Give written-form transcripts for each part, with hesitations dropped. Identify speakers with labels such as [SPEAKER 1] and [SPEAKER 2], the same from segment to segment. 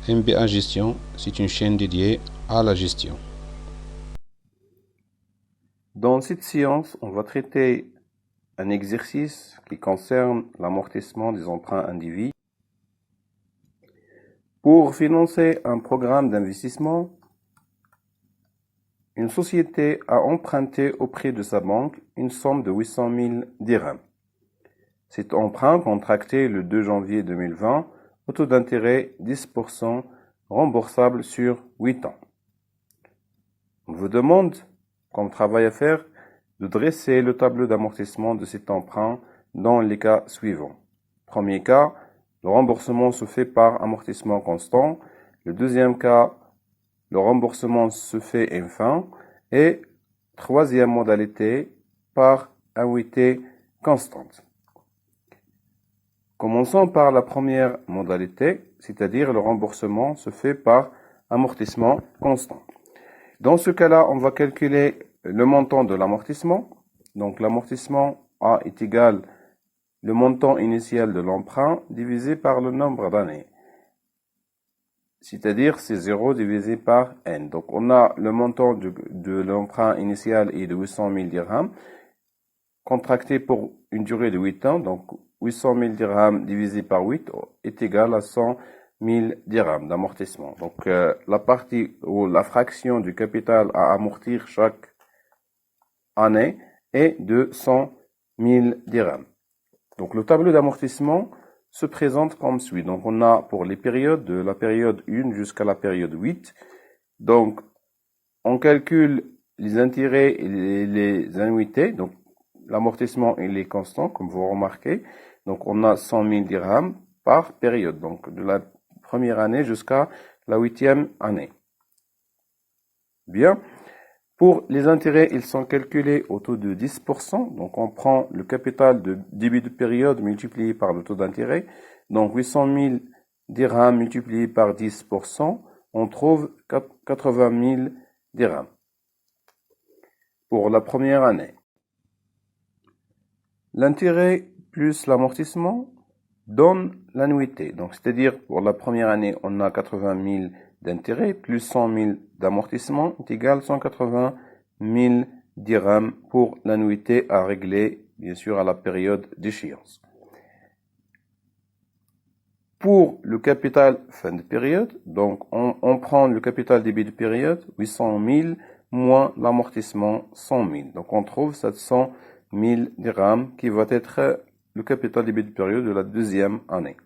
[SPEAKER 1] MBA Gestion, c'est une chaîne dédiée à la gestion.
[SPEAKER 2] Dans cette séance, on va traiter un exercice qui concerne l'amortissement des emprunts indivis. Pour financer un programme d'investissement, une société a emprunté auprès de sa banque une somme de 800 000 dirhams. Cet emprunt contracté le 2 janvier 2020 au taux d'intérêt 10% remboursable sur 8 ans. On vous demande, comme travail à faire, de dresser le tableau d'amortissement de cet emprunt dans les cas suivants. Premier cas, le remboursement se fait par amortissement constant. Le deuxième cas, le remboursement se fait enfin. Et troisième modalité, par annuité constante. Commençons par la première modalité, c'est-à-dire le remboursement se fait par amortissement constant. Dans ce cas-là, on va calculer le montant de l'amortissement. Donc l'amortissement A est égal le montant initial de l'emprunt divisé par le nombre d'années. C'est-à-dire c'est 0 divisé par n. Donc on a le montant de l'emprunt initial est de 800 000 dirhams, contracté pour une durée de 8 ans. Donc 800 000 dirhams divisé par 8 est égal à 100 000 dirhams d'amortissement. Donc la partie ou la fraction du capital à amortir chaque année est de 100 000 dirhams. Donc le tableau d'amortissement se présente comme suit. Donc on a pour les périodes de la période 1 jusqu'à la période 8. Donc on calcule les intérêts et les annuités. Donc l'amortissement il est constant comme vous remarquez. Donc on a 100 000 dirhams par période. Donc de la première année jusqu'à la 8e année. Bien. Pour les intérêts, ils sont calculés au taux de 10%. Donc, on prend le capital de début de période multiplié par le taux d'intérêt. Donc, 800 000 dirhams multiplié par 10%, on trouve 80 000 dirhams pour la première année. L'intérêt plus l'amortissement donne l'annuité. Donc, c'est-à-dire pour la première année, on a 80 000 d'intérêt plus 100 000 d'amortissement est égal à 180 000 dirhams pour l'annuité à régler, bien sûr, à la période d'échéance. Pour le capital fin de période, donc on prend le capital début de période, 800 000 moins l'amortissement 100 000. Donc on trouve 700 000 dirhams qui va être le capital début de période de la deuxième année.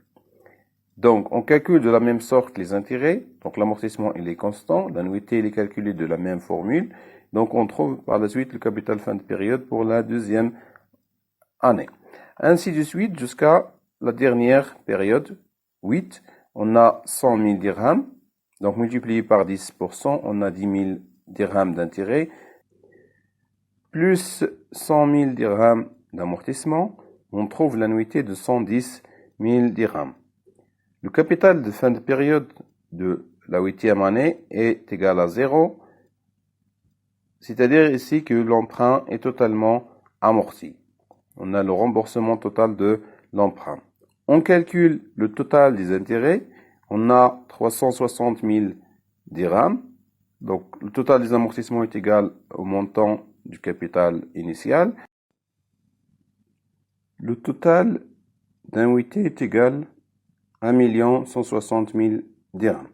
[SPEAKER 2] Donc, on calcule de la même sorte les intérêts. Donc, l'amortissement, il est constant. L'annuité, il est calculé de la même formule. Donc, on trouve par la suite le capital fin de période pour la deuxième année. Ainsi de suite jusqu'à la dernière période, 8. On a 100 000 dirhams. Donc, multiplié par 10%, on a 10 000 dirhams d'intérêt. Plus 100 000 dirhams d'amortissement, on trouve l'annuité de 110 000 dirhams. Le capital de fin de période de la 8e année est égal à 0, c'est-à-dire ici que l'emprunt est totalement amorti. On a le remboursement total de l'emprunt. On calcule le total des intérêts, on a 360 000 dirhams, donc le total des amortissements est égal au montant du capital initial. Le total d'annuité est égal à 1 160 000 dirhams.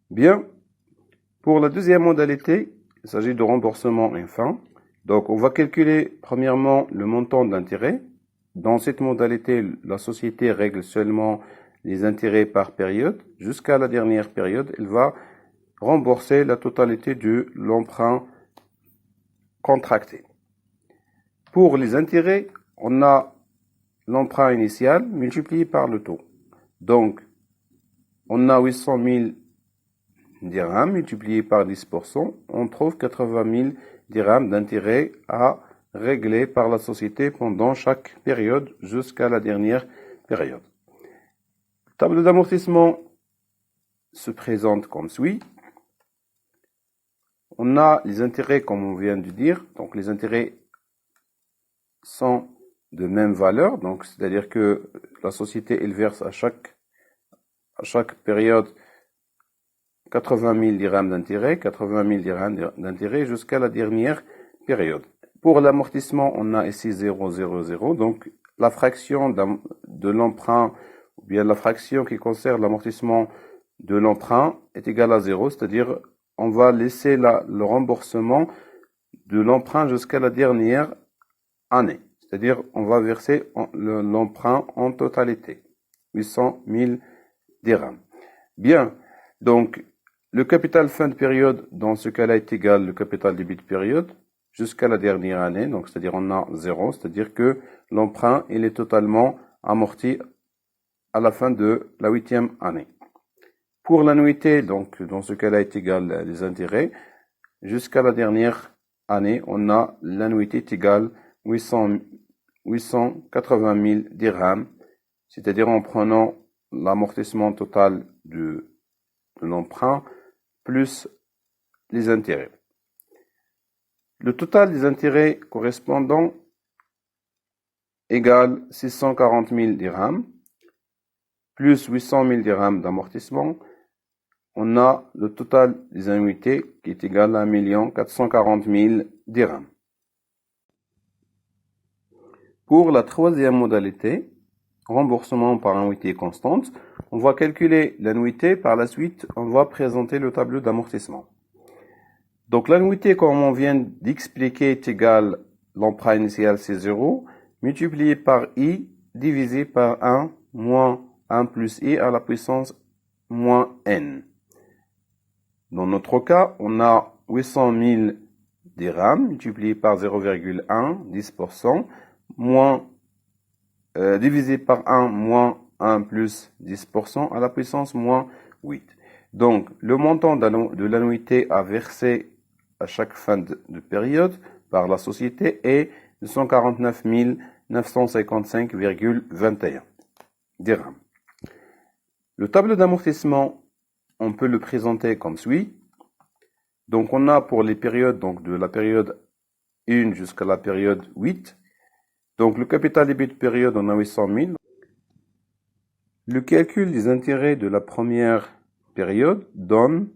[SPEAKER 2] Bien, pour la deuxième modalité, il s'agit de remboursement enfin. Donc, on va calculer premièrement le montant d'intérêt. Dans cette modalité, la société règle seulement les intérêts par période. Jusqu'à la dernière période, elle va rembourser la totalité de l'emprunt contracté. Pour les intérêts, on a l'emprunt initial multiplié par le taux. Donc, on a 800 000 dirhams multiplié par 10%, on trouve 80 000 dirhams d'intérêt à régler par la société pendant chaque période jusqu'à la dernière période. Le tableau d'amortissement se présente comme suit. On a les intérêts comme on vient de dire, donc les intérêts sont de même valeur, donc c'est-à-dire que la société elle verse à chaque à chaque période 80 000 dirhams d'intérêt, 80 000 dirhams d'intérêt jusqu'à la dernière période. Pour l'amortissement, on a ici 0, 0, 0. Donc, la fraction de l'emprunt, ou bien la fraction qui concerne l'amortissement de l'emprunt est égale à 0, c'est-à-dire on va laisser le remboursement de l'emprunt jusqu'à la dernière année. C'est-à-dire on va verser l'emprunt en totalité, 800 000 dirhams. Bien, donc le capital fin de période dans ce cas-là est égal au capital début de période jusqu'à la dernière année, donc c'est-à-dire on a 0, c'est-à-dire que l'emprunt il est totalement amorti à la fin de la 8e année. Pour l'annuité, donc dans ce cas-là est égal les intérêts, jusqu'à la dernière année, on a l'annuité est égale 880 000 dirhams, c'est-à-dire en prenant l'amortissement total de l'emprunt plus les intérêts. Le total des intérêts correspondants égale 640 000 dirhams plus 800 000 dirhams d'amortissement. On a le total des annuités qui est égal à 1 440 000 dirhams. Pour la troisième modalité, remboursement par annuité constante, on va calculer l'annuité. Par la suite, on va présenter le tableau d'amortissement. Donc l'annuité, comme on vient d'expliquer, est égale l'emprunt initial, c'est 0, multiplié par I, divisé par 1, moins 1 plus I à la puissance moins N. Dans notre cas, on a 800 000 dirhams multiplié par 0,1, 10%, moins, divisé par 1, moins 1 plus 10% à la puissance moins 8. Donc, le montant de l'annuité à verser à chaque fin de période par la société est 249 955,21 dirhams. Le tableau d'amortissement, on peut le présenter comme suit. Donc, on a pour les périodes, donc de la période 1 jusqu'à la période 8. Donc, le capital début de période, on a 800 000. Le calcul des intérêts de la première période donne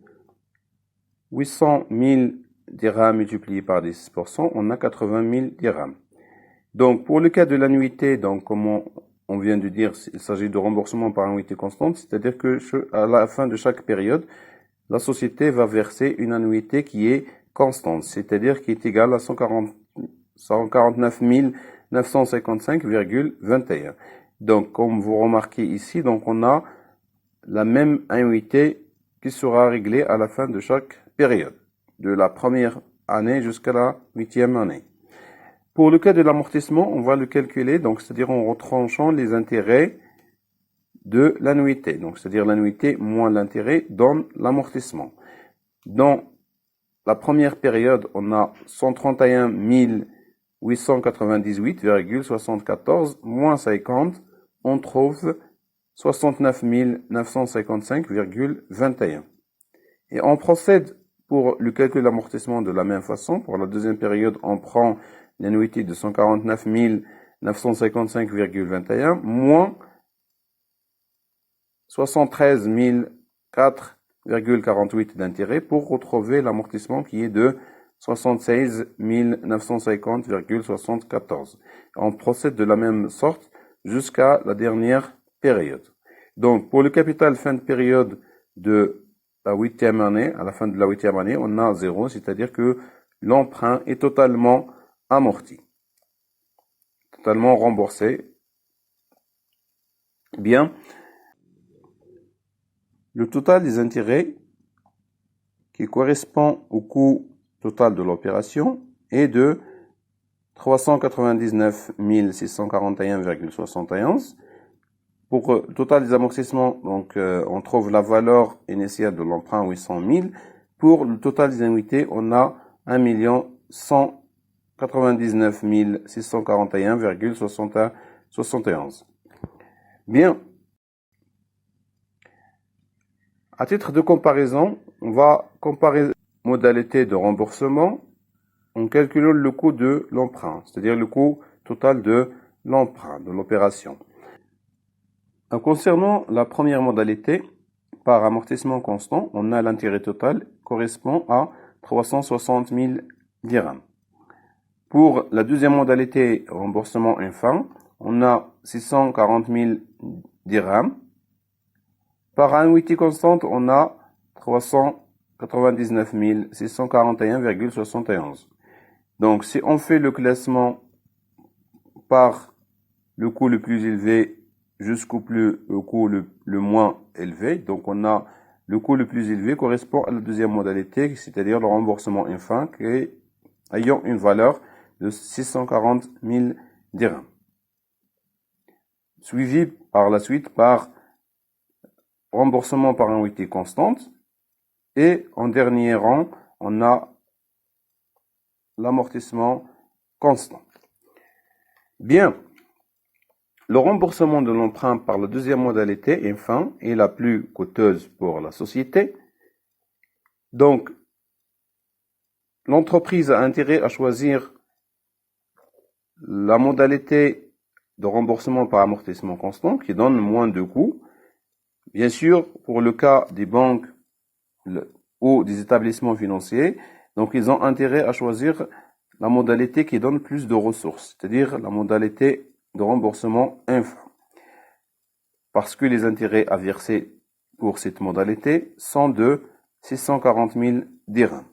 [SPEAKER 2] 800 000 dirhams multiplié par 10%, on a 80 000 dirhams. Donc, pour le cas de l'annuité, donc, comme on vient de dire, il s'agit de remboursement par annuité constante, c'est-à-dire que à la fin de chaque période, la société va verser une annuité qui est constante, c'est-à-dire qui est égale à 149 955,21. Donc, comme vous remarquez ici, donc on a la même annuité qui sera réglée à la fin de chaque période, de la première année jusqu'à la 8e année. Pour le cas de l'amortissement, on va le calculer, donc c'est-à-dire en retranchant les intérêts de l'annuité. Donc c'est-à-dire l'annuité moins l'intérêt donne l'amortissement. Dans la première période, on a 131 898,74 moins 50, on trouve 69 955,21. Et on procède pour le calcul d'amortissement de la même façon. Pour la deuxième période, on prend l'annuité de 149 955,21 moins 73 004,48 d'intérêt pour retrouver l'amortissement qui est de 76 950,74. On procède de la même sorte jusqu'à la dernière période. Donc, pour le capital fin de période de la 8e année, à la fin de la 8e année, on a 0, c'est-à-dire que l'emprunt est totalement amorti, totalement remboursé. Bien. Le total des intérêts qui correspond au coût total de l'opération est de 399 641,71. Pour le total des amortissements, donc on trouve la valeur initiale de l'emprunt 800 000. Pour le total des annuités, on a 1 199 641,71. Bien. À titre de comparaison, on va comparer modalité de remboursement en calculant le coût de l'emprunt, c'est-à-dire le coût total de l'emprunt, de l'opération. Concernant la première modalité, par amortissement constant, on a l'intérêt total correspond à 360 000 dirhams. Pour la deuxième modalité, remboursement infâme, on a 640 000 dirhams. Par annuité constante, on a 399 641,71. Donc, si on fait le classement par le coût le plus élevé jusqu'au coût le moins élevé, donc on a le coût le plus élevé correspond à la deuxième modalité, c'est-à-dire le remboursement infâme, ayant une valeur de 640 000 dirhams. Suivi par la suite par remboursement par annuité constante. Et en dernier rang, on a l'amortissement constant. Bien, le remboursement de l'emprunt par la deuxième modalité infâme est la plus coûteuse pour la société. Donc, l'entreprise a intérêt à choisir la modalité de remboursement par amortissement constant qui donne moins de coûts. Bien sûr, pour le cas des banques ou des établissements financiers, donc ils ont intérêt à choisir la modalité qui donne plus de ressources, c'est-à-dire la modalité de remboursement infâme. Parce que les intérêts à verser pour cette modalité sont de 640 000 dirhams.